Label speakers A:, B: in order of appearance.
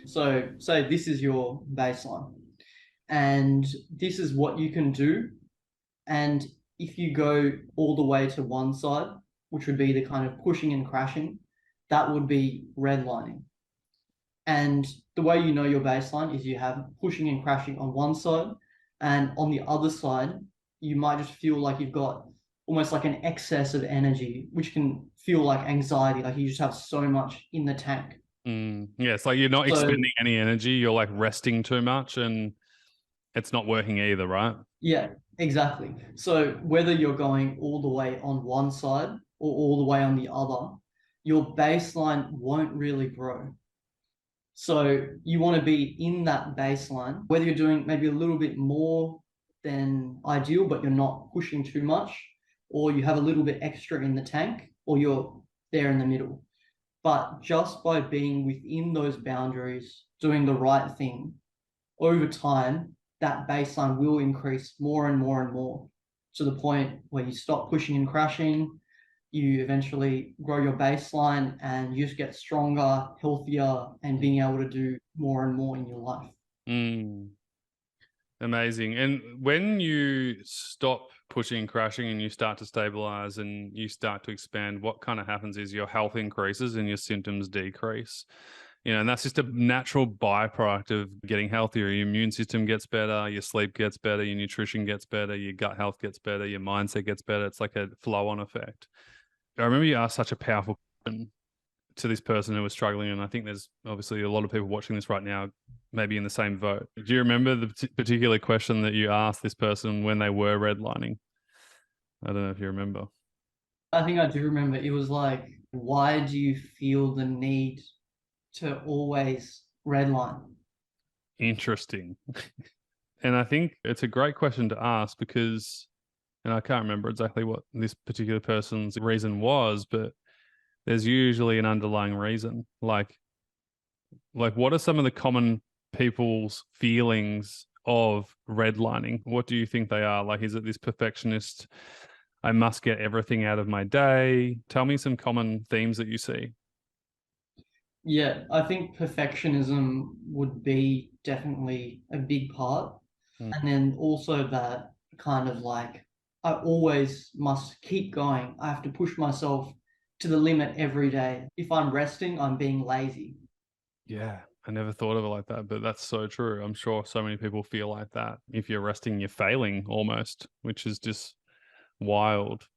A: So say this is your baseline, and this is what you can do. And if you go all the way to one side, which would be the kind of pushing and crashing, that would be redlining. And the way you know your baseline is you have pushing and crashing on one side, and on the other side, you might just feel like you've got almost like an excess of energy, which can feel like anxiety, like you just have so much in the tank.
B: Yeah, it's like you're not
A: So
B: expending any energy. You're like resting too much and it's not working either, right?
A: yeah, exactly. So whether you're going all the way on one side or all the way on the other, your baseline won't really grow. So you want to be in that baseline, whether you're doing maybe a little bit more than ideal, but you're not pushing too much, or you have a little bit extra in the tank, or you're there in the middle. But just by being within those boundaries, doing the right thing, over time, that baseline will increase more and more and more to the point where you stop pushing and crashing. You eventually grow your baseline and you just get stronger, healthier, and being able to do more and more in your life.
B: Mm, amazing. And when you stop pushing and crashing and you start to stabilize and you start to expand, what kind of happens is your health increases and your symptoms decrease. And that's just a natural byproduct of getting healthier. Your immune system gets better, your sleep gets better, your nutrition gets better, your gut health gets better, your mindset gets better. It's like a flow on effect. I remember you asked such a powerful question to this person who was struggling, and I think there's obviously a lot of people watching this right now, maybe in the same vote. Do you remember the particular question that you asked this person when they were redlining? I don't know if you remember.
A: I think I do remember it was like, why do you feel the need to always redline?
B: Interesting. And I think it's a great question to ask because, and I can't remember exactly what this particular person's reason was, but there's usually an underlying reason. Like what are some of the common people's feelings of redlining? What do you think they are? Like, is it this perfectionist, I must get everything out of my day? Tell me some common themes that you see.
A: Yeah, I think perfectionism would be definitely a big part.
B: Mm.
A: And then also that kind of like, I always must keep going. I have to push myself to the limit every day. If I'm resting, I'm being lazy.
B: Yeah, I never thought of it like that, but that's so true. I'm sure so many people feel like that. If you're resting, you're failing almost, which is just wild.